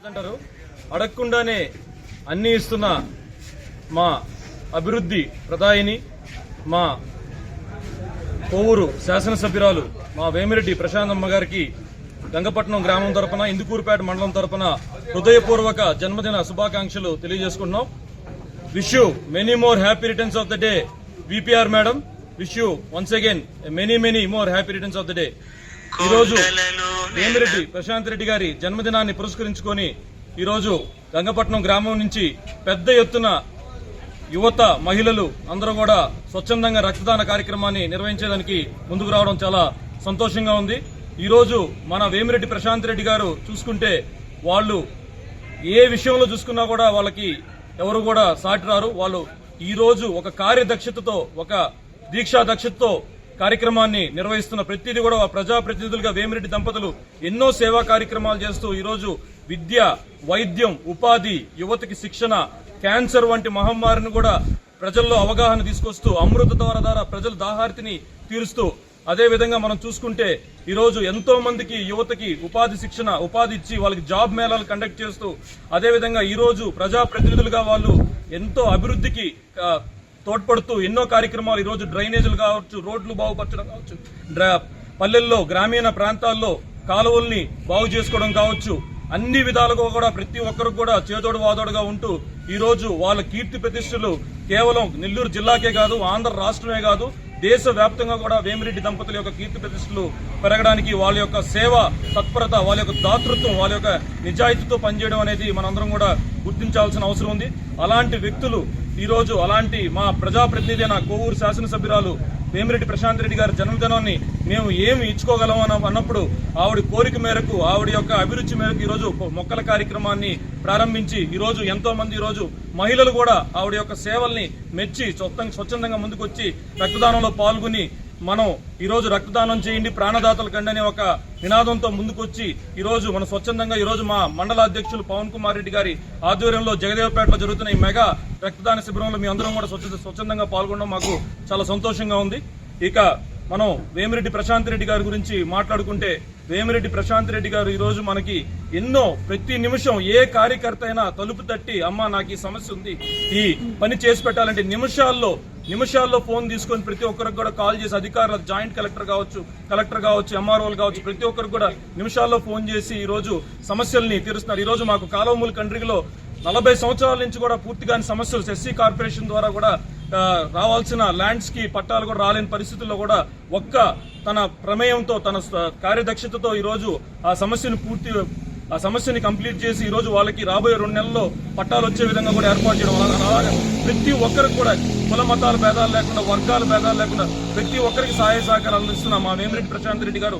అంటారు అడగకుండానే అన్ని ఇస్తున్న మా అభివృద్ధి ప్రదాయిని మా కోవూరు శాసనసభ్యురాలు మా వేమిరెడ్డి ప్రశాంతమ్మ గారికి గంగపట్నం గ్రామం తరపున ఇందుకూరుపేట మండలం తరపున హృదయపూర్వక జన్మదిన శుభాకాంక్షలు తెలియజేసుకుంటున్నాం. Wish you many more happy returns of the day VPR madam. Wish you once again many more happy returns of the day. ఈ రోజు వేమిరెడ్డి ప్రశాంత్ రెడ్డి గారి జన్మదినాన్ని పురస్కరించుకొని ఈ రోజు గంగపట్నం గ్రామం నుంచి పెద్ద ఎత్తున యువత మహిళలు అందరూ కూడా స్వచ్ఛందంగా రక్తదాన కార్యక్రమాన్ని నిర్వహించేదానికి ముందుకు రావడం చాలా సంతోషంగా ఉంది. ఈ రోజు మన వేమిరెడ్డి ప్రశాంత్ రెడ్డి గారు చూసుకుంటే వాళ్ళు ఏ విషయంలో చూసుకున్నా కూడా వాళ్ళకి ఎవరు కూడా సాటి రారు. వాళ్ళు ఈ రోజు ఒక కార్యదక్షతతో ఒక దీక్షా దక్షతతో కార్యక్రమాన్ని నిర్వహిస్తున్న ప్రతిదీ కూడా ప్రజాప్రతినిధులుగా వేమిరెడ్డి దంపతులు ఎన్నో సేవా కార్యక్రమాలు చేస్తూ ఈ రోజు విద్య, వైద్యం, ఉపాధి, యువతకి శిక్షణ, క్యాన్సర్ వంటి మహమ్మారిని కూడా ప్రజల్లో అవగాహన తీసుకొస్తూ అమృత ద్వారా ప్రజల దాహార్తిని తీరుస్తూ అదే విధంగా మనం చూసుకుంటే ఈ రోజు ఎంతో మందికి యువతకి ఉపాధి ఇచ్చి వాళ్ళకి జాబ్ మేళాలు కండక్ట్ చేస్తూ అదే విధంగా ఈ రోజు ప్రజాప్రతినిధులుగా వాళ్ళు ఎంతో అభివృద్ధికి తోడ్పడుతూ ఎన్నో కార్యక్రమాలు ఈ రోజు డ్రైనేజీలు కావచ్చు, రోడ్లు బాగుపరచడం కావచ్చు, పల్లెల్లో గ్రామీణ ప్రాంతాల్లో కాలువల్ని బాగు చేసుకోవడం కావచ్చు, అన్ని విధాలుగా కూడా ప్రతి ఒక్కరు కూడా చేదోడు వాదోడుగా ఉంటూ ఈ రోజు వాళ్ళ కీర్తి ప్రతిష్టలు కేవలం నెల్లూరు జిల్లాకే కాదు, ఆంధ్ర రాష్ట్రమే కాదు, దేశ వ్యాప్తంగా కూడా వేమిరెడ్డి దంపతుల యొక్క కీర్తి ప్రతిష్టలు పెరగడానికి వాళ్ళ యొక్క సేవ తత్పరత, వాళ్ళ యొక్క దాతృత్వం, వాళ్ళ యొక్క నిజాయితీతో పనిచేయడం అనేది మనందరం కూడా గుర్తించాల్సిన అవసరం ఉంది. అలాంటి వ్యక్తులు ఈ రోజు అలాంటి మా ప్రజాప్రతినిధి అయిన కోవూరు శాసనసభ్యురాలు వేమిరెడ్డి ప్రశాంత్ రెడ్డి గారి జన్మదినాన్ని మేము ఏమి ఇచ్చుకోగలం అన్నప్పుడు ఆవిడ కోరిక మేరకు, ఆవిడ యొక్క అభిరుచి మేరకు ఈ రోజు మొక్కల కార్యక్రమాన్ని ప్రారంభించి ఈ రోజు ఎంతో మంది ఈ రోజు మహిళలు కూడా ఆవిడ యొక్క సేవల్ని మెచ్చి స్వచ్ఛందంగా ముందుకొచ్చి రక్తదానంలో పాల్గొని మనం ఈ రోజు రక్తదానం చేయండి ప్రాణదాతల కండి అనే ఒక నినాదంతో ముందుకొచ్చి ఈ రోజు మన స్వచ్ఛందంగా ఈ రోజు మా మండల అధ్యక్షులు పవన్ కుమార్ రెడ్డి గారి ఆధ్వర్యంలో జగదేవపేటలో జరుగుతున్న ఈ మెగా రక్తదాన శిబిరంలో మీ అందరం కూడా స్వచ్ఛందంగా పాల్గొనడం మాకు చాలా సంతోషంగా ఉంది. ఇక మనం వేమిరెడ్డి ప్రశాంత్ రెడ్డి గారి గురించి మాట్లాడుకుంటే వేమిరెడ్డి ప్రశాంత్ రెడ్డి గారు ఈ రోజు మనకి ఎన్నో ప్రతి నిమిషం ఏ కార్యకర్త అయినా తలుపు తట్టి అమ్మా నాకు ఈ సమస్య ఉంది, ఈ పని చేసి పెట్టాలంటే నిమిషాల్లో ఫోన్ తీసుకొని ప్రతి ఒక్కరికి కూడా కాల్ చేసి అధికారులు జాయింట్ కలెక్టర్ కావచ్చు ఎంఆర్ఓలు కావచ్చు ప్రతి ఒక్కరికి కూడా నిమిషాల్లో ఫోన్ చేసి ఈ రోజు సమస్యల్ని తీరుస్తున్నారు. ఈ రోజు మాకు కాలువమూల కండ్రిగిలో 40 సంవత్సరాల నుంచి కూడా పూర్తిగాని సమస్యలు ఎస్సీ కార్పొరేషన్ ద్వారా కూడా రావాల్సిన ల్యాండ్స్ కి పట్టాలు కూడా రాలేని పరిస్థితుల్లో కూడా తన ప్రమేయంతో తన కార్యదక్షతతో ఈ రోజు ఆ సమస్యని కంప్లీట్ చేసి ఈ రోజు వాళ్ళకి రాబోయే 2 నెలల్లో పట్టాలు వచ్చే విధంగా కూడా ఏర్పాటు చేయడం. అలాగే ప్రతి ఒక్కరికి కూడా కుల మతాల భేదాలు లేకుండా, వర్గాల భేదాలు లేకుండా ప్రతి ఒక్కరికి సహాయ సహకారాలు అందిస్తున్న మా వేమిరెడ్డి ప్రశాంత్ రెడ్డి గారు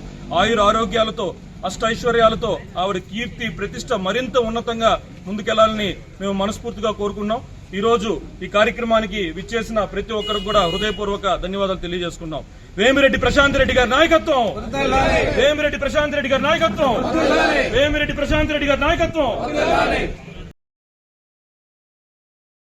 ఆరోగ్యాలతో అష్టైశ్వర్యాలతో ఆవిడ కీర్తి ప్రతిష్ట మరింత ఉన్నతంగా ముందుకెళ్లాలని మేము మనస్ఫూర్తిగా కోరుకున్నాం. ఈ రోజు ఈ కార్యక్రమానికి విచ్చేసిన ప్రతి ఒక్కరికి కూడా హృదయపూర్వక ధన్యవాదాలు తెలియజేసుకున్నాం. వేమిరెడ్డి ప్రశాంత్ రెడ్డి గారి నాయకత్వం, వేమిరెడ్డి ప్రశాంత్ రెడ్డి గారి నాయకత్వం, వేమిరెడ్డి ప్రశాంత్ రెడ్డి గారి నాయకత్వం.